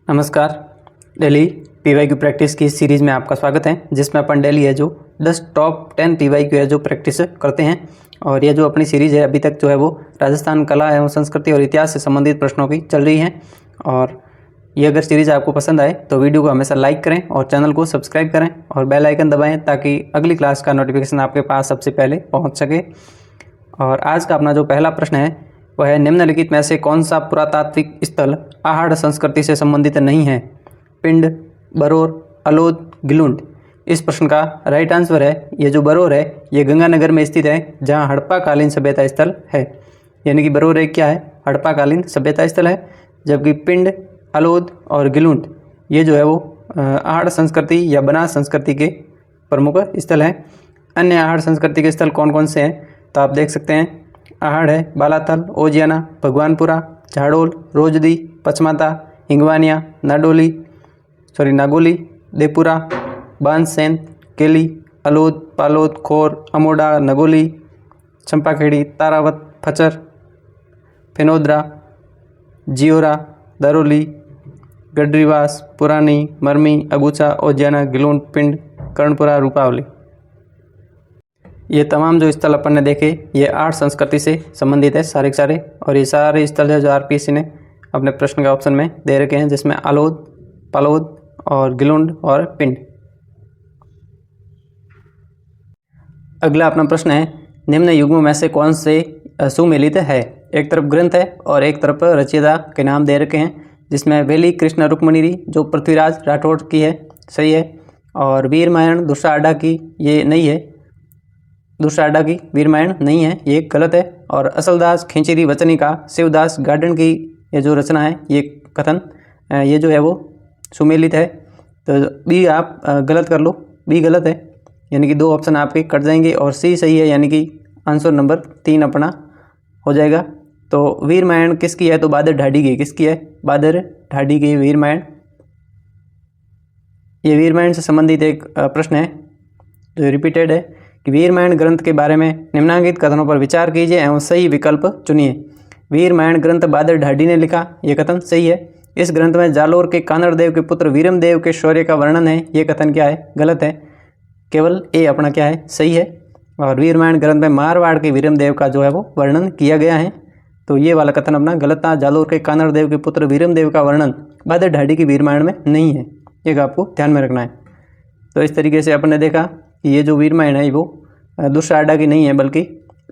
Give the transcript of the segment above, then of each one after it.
नमस्कार। Daily PYQ practice की series में आपका स्वागत है, जिसमें अपन डेली है जो 10 टॉप 10 पीवाईक्यू है जो प्रैक्टिस करते हैं। और ये जो अपनी सीरीज़ है अभी तक जो है वो राजस्थान कला एवं संस्कृति और इतिहास से संबंधित प्रश्नों की चल रही है। और ये अगर सीरीज़ आपको पसंद आए तो वीडियो को हमेशा लाइक करें और चैनल को सब्सक्राइब करें और बेल आइकन दबाएँ ताकि अगली क्लास का नोटिफिकेशन आपके पास सबसे पहले पहुँच सके। और आज का अपना जो पहला प्रश्न है वह है, निम्नलिखित में से कौन सा पुरातात्विक स्थल आहड़ संस्कृति से संबंधित नहीं है? पिंड, बरोर, अलोद, गिलुंड। इस प्रश्न का राइट आंसर है ये जो बरोर है ये गंगानगर में स्थित है, जहां हड़प्पा कालीन सभ्यता स्थल है। यानी कि बरोर एक क्या है? हड़प्पा कालीन सभ्यता स्थल है। जबकि पिंड, अलोद और गिलुंड ये जो है वो आहड़ संस्कृति या बनास संस्कृति के प्रमुख स्थल हैं। अन्य आहड़ संस्कृति के स्थल कौन कौन से हैं तो आप देख सकते हैं। आहड़ है बालाथल, ओजियाना, भगवानपुरा, झाड़ोल, रोजदी, पचमाता, हिंगवानिया, नागोली, देपुरा, बांससेन, केली, अलोद, पालोद, खोर, अमोडा, नगोली, चंपाखेड़ी, तारावत, फचर, फेनोदरा, जियोरा, दरोली, गडरीवास, पुरानी, मरमी, अगुचा, ओजियाना, गिलुंड, पिंड, कर्णपुरा, रूपावली। ये तमाम जो स्थल अपन ने देखे ये आहड़ संस्कृति से संबंधित है सारे के सारे। और ये सारे स्थल है जो आरपीएससी ने अपने प्रश्न के ऑप्शन में दे रखे हैं, जिसमें अलोद, पालोद और गिलुंड और पिंड। अगला अपना प्रश्न है, निम्न युगों में से कौन से सुमेलित है? एक तरफ ग्रंथ है और एक तरफ रचयिता के नाम दे रखे हैं, जिसमें वेली कृष्ण रुक्मणी जो पृथ्वीराज राठौड़ की है, सही है। और वीरमायण दुर्साडा की ये नहीं है, दुर्साडा की वीरमायण नहीं है, ये गलत है। और असलदास खिंचीरी वचनी का शिवदास गार्डन की ये जो रचना है ये कथन ये जो है वो सुमेलित है। तो बी आप गलत कर लो, बी गलत है, यानी कि 2 ऑप्शन आपके कट जाएंगे और सी सही है, यानी कि आंसर नंबर 3 अपना हो जाएगा। तो वीरमायण किसकी है? तो बादर ढाडी की किसकी है? बादर ढाडी की वीरमायण। ये वीरमायण से संबंधित एक प्रश्न है जो रिपीटेड है कि वीरमायण ग्रंथ के बारे में निम्नांकित कथनों पर विचार कीजिए एवं सही विकल्प चुनिए। वीरमायण ग्रंथ बादर ढाडी ने लिखा, ये कथन सही है। इस ग्रंथ में जालोर के कानड़ देव के पुत्र वीरम देव के शौर्य का वर्णन है, ये कथन क्या है? गलत है। केवल ए अपना क्या है? सही है। और वीरमायण ग्रंथ में मारवाड़ के वीरम देव का जो है वो वर्णन किया गया है, तो ये वाला कथन अपना गलत था। जालोर के कानड़ देव के पुत्र वीरम देव का वर्णन बादर ढाडी की वीरमायण में नहीं है, ये आपको ध्यान में रखना है। तो इस तरीके से अपन ने देखा कि ये जो वीरमायण है वो दुर्साडा की नहीं है बल्कि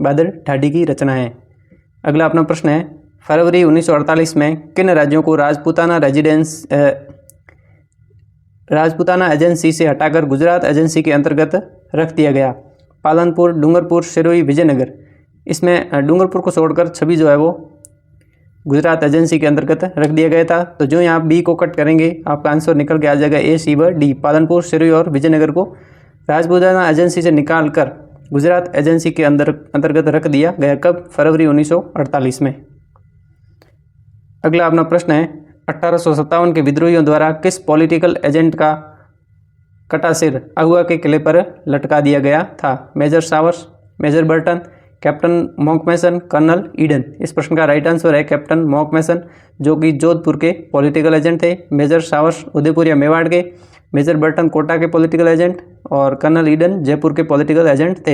बादर ढाडी की रचना है। अगला अपना प्रश्न है, फरवरी 1948 में किन राज्यों को राजपूताना एजेंसी से हटाकर गुजरात एजेंसी के अंतर्गत रख दिया गया? पालनपुर, डूंगरपुर, सिरोही, विजयनगर। इसमें डूंगरपुर को छोड़कर सभी जो है वो गुजरात एजेंसी के अंतर्गत रख दिया गया था। तो जो यहाँ बी को कट करेंगे आपका आंसर निकल के आ जाएगा ए, सी व डी। पालनपुर, सिरोही और विजयनगर को राजपूताना एजेंसी से निकाल कर गुजरात एजेंसी के अंतर्गत रख दिया गया। कब? फरवरी 1948 में। अगला अपना प्रश्न है, 1857 के विद्रोहियों द्वारा किस पॉलिटिकल एजेंट का कटा सिर अहुआ के किले पर लटका दिया गया था? Major Showers, major Burton, captain Monck Mason, colonel Eden. इस प्रश्न का राइट आंसर है कैप्टन मॉकमेसन, जो कि जोधपुर के पॉलिटिकल एजेंट थे। मेजर सावर्स उदयपुर या मेवाड़ के, मेजर बर्टन कोटा के पॉलिटिकल एजेंट और कर्नल ईडन जयपुर के पॉलिटिकल एजेंट थे।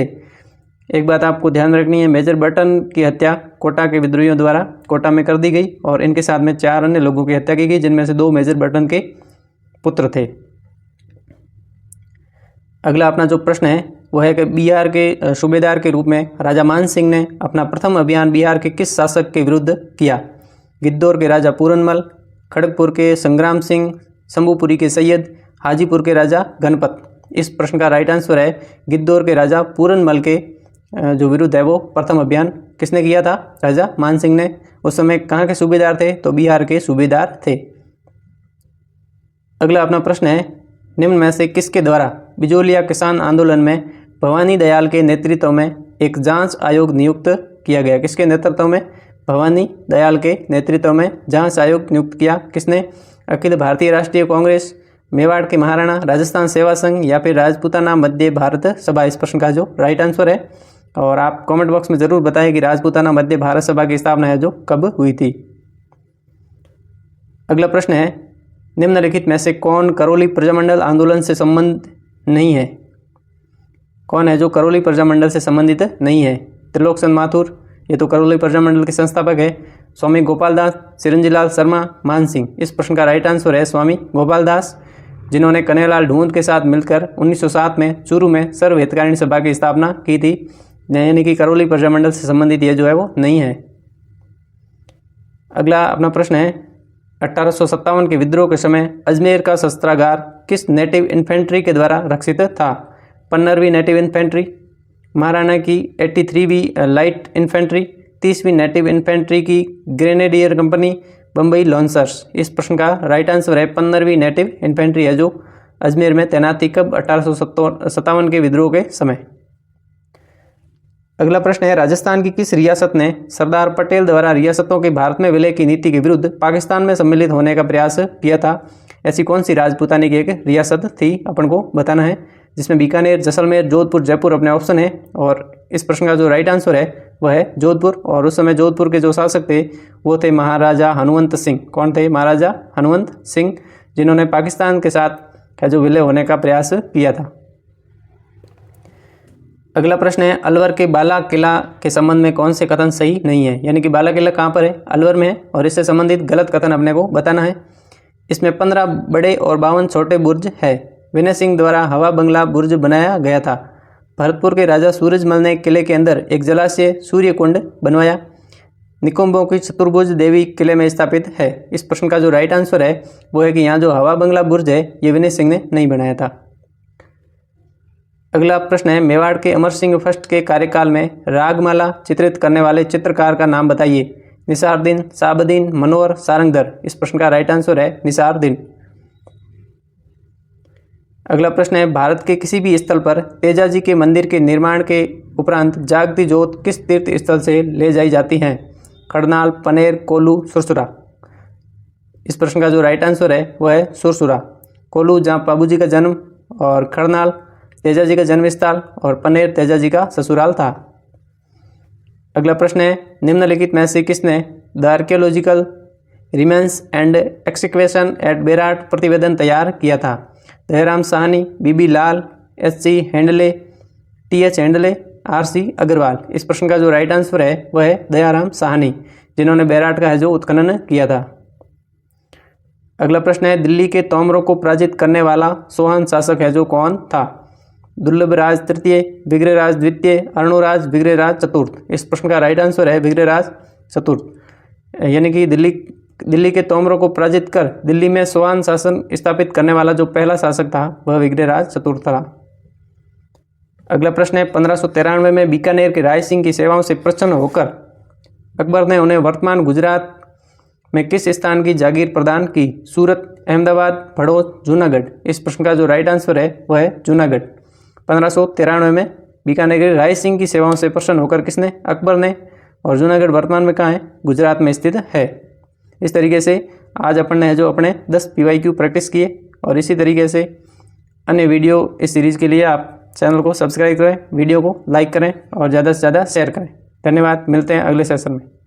एक बात आपको ध्यान रखनी है, मेजर बर्टन की हत्या कोटा के विद्रोहियों द्वारा कोटा में कर दी गई और इनके साथ में 4 अन्य लोगों की हत्या की गई, जिनमें से 2 मेजर बर्टन के पुत्र थे। अगला अपना जो प्रश्न है वह है कि बिहार के सूबेदार के रूप में राजा मान सिंह ने अपना प्रथम अभियान बिहार के किस शासक के विरुद्ध किया? गिद्धौर के राजा पूरनमल, खड़गपुर के संग्राम सिंह, शंभुपुरी के सैयद, हाजीपुर के राजा गणपत। इस प्रश्न का राइट आंसर है गिद्धौर के राजा पूरनमल के जो विरुद्ध है वो प्रथम अभियान किसने किया था? राजा मान सिंह ने। उस समय कहाँ के सूबेदार थे? तो बिहार के सूबेदार थे। अगला अपना प्रश्न है, निम्न में से किसके द्वारा बिजोलिया किसान आंदोलन में भवानी दयाल के नेतृत्व में एक जांच आयोग नियुक्त किया गया? किसके नेतृत्व में? भवानी दयाल के नेतृत्व में जांच आयोग नियुक्त किया। किसने? अखिल भारतीय राष्ट्रीय कांग्रेस, मेवाड़ के महाराणा, राजस्थान सेवा संघ या फिर राजपूताना मध्य भारत सभा। इस प्रश्न का जो राइट आंसर है और आप कमेंट बॉक्स में ज़रूर बताएं कि राजपूताना मध्य भारत सभा की स्थापना है जो कब हुई थी। अगला प्रश्न है, निम्नलिखित में से कौन करौली प्रजामंडल आंदोलन से संबंध नहीं है? कौन है जो करौली प्रजामंडल से संबंधित नहीं है? त्रिलोकचंद माथुर, ये तो करौली प्रजामंडल के संस्थापक है। स्वामी गोपाल दास, चिरंजीलाल शर्मा, मान सिंह। इस प्रश्न का राइट आंसर है स्वामी गोपाल दास, जिन्होंने कन्हैयालाल ढूंढ के साथ मिलकर 1907 में चूरू में सर्व हितकारिणी सभा की स्थापना की थी। यानी कि करौली प्रजामंडल से संबंधित ये जो है वो नहीं है। अगला अपना प्रश्न है, 1857 के विद्रोह के समय अजमेर का शस्त्रागार किस नेटिव इन्फेंट्री के द्वारा रक्षित था? 15वीं नेटिव इन्फेंट्री, महाराणा की 83वीं लाइट इन्फेंट्री, 30वीं नेटिव इन्फेंट्री की ग्रेनेडियर कंपनी, बम्बई लॉन्सर्स। इस प्रश्न का राइट आंसर है 15वीं नेटिव इन्फेंट्री है जो अजमेर में तैनात थी। कब? 1857 के विद्रोह के समय। अगला प्रश्न है, राजस्थान की किस रियासत ने सरदार पटेल द्वारा रियासतों के भारत में विलय की नीति के विरुद्ध पाकिस्तान में सम्मिलित होने का प्रयास किया था? ऐसी कौन सी राजपूतानी की एक रियासत थी? अपन को बताना है, जिसमें बीकानेर, जैसलमेर, जोधपुर, जयपुर अपने ऑप्शन है। और इस प्रश्न का जो राइट आंसर है वह है जोधपुर। और उस समय जोधपुर के जो शासक थे वो थे महाराजा हनुमंत सिंह। कौन थे? महाराजा हनुमंत सिंह, जिन्होंने पाकिस्तान के साथ जो विलय होने का प्रयास किया था। अगला प्रश्न है, अलवर के बाला किला के संबंध में कौन से कथन सही नहीं है? यानी कि बाला किला कहाँ पर है? अलवर में है। और इससे संबंधित गलत कथन अपने को बताना है। इसमें 15 बड़े और 52 छोटे बुर्ज है। विनय सिंह द्वारा हवा बंगला बुर्ज बनाया गया था। भरतपुर के राजा सूरजमल ने किले के अंदर एक जलाशय सूर्य कुंड बनवाया। निकुंभों की चतुर्भुज देवी किले में स्थापित है। इस प्रश्न का जो राइट आंसर है वो है कि यहाँ जो हवा बंगला बुर्ज है ये विनय सिंह ने नहीं बनाया था। अगला प्रश्न है, मेवाड़ के अमर सिंह फर्स्ट के कार्यकाल में रागमाला चित्रित करने वाले चित्रकार का नाम बताइए। निसारुद्दीन, शाहबुद्दीन, मनोहर, सारंगधर। इस प्रश्न का राइट आंसर है निसारुद्दीन। अगला प्रश्न है, भारत के किसी भी स्थल पर तेजाजी के मंदिर के निर्माण के उपरांत जागती जोत किस तीर्थ स्थल से ले जाई जाती हैं? खड़नाल, पनेर, कोल्लू, सुरसुरा। इस प्रश्न का जो राइट आंसर है वह है सुरसुरा। कोल्लू जहाँ बाबूजी का जन्म, और खड़नाल तेजाजी का जन्म स्थल, और पनेर तेजाजी का ससुराल था। अगला प्रश्न है, निम्नलिखित में से किसने the archaeological remains and excavation at Bairat प्रतिवेदन तैयार किया था? Dayaram Sahni, B B Lal, H C. Hendley, T H. Hendley, R C. Agrawal. इस प्रश्न का जो राइट आंसर है वह है दयाराम साहनी, जिन्होंने बेराट का जो उत्खनन किया था। अगला प्रश्न है, दिल्ली के तोमरों को पराजित करने वाला सोहान शासक है जो कौन था? दुर्लभराज तृतीय, विग्रहराज द्वितीय, अर्णोराज, विग्रहराज चतुर्थ। इस प्रश्न का राइट आंसर है विग्रहराज चतुर्थ। यानी कि दिल्ली के तोमरों को पराजित कर दिल्ली में सोहान शासन स्थापित करने वाला जो पहला शासक था वह विग्रहराज चतुर्थ था। अगला प्रश्न है, 1593 में बीकानेर के राय सिंह की सेवाओं से प्रसन्न होकर अकबर ने उन्हें वर्तमान गुजरात में किस स्थान की जागीर प्रदान की? सूरत, अहमदाबाद, भड़ोद, जूनागढ़। इस प्रश्न का जो राइट आंसर है वह है जूनागढ़। 1593 में बीकानेर के राय सिंह की सेवाओं से प्रसन्न होकर किसने? अकबर ने। और जूनागढ़ वर्तमान में कहाँ है? गुजरात में स्थित है। इस तरीके से आज अपन ने जो अपने 10 PYQ प्रैक्टिस किए, और इसी तरीके से अन्य वीडियो इस सीरीज़ के लिए आप चैनल को सब्सक्राइब करें, वीडियो को लाइक करें और ज़्यादा से ज़्यादा शेयर करें। धन्यवाद, मिलते हैं अगले सेशन में।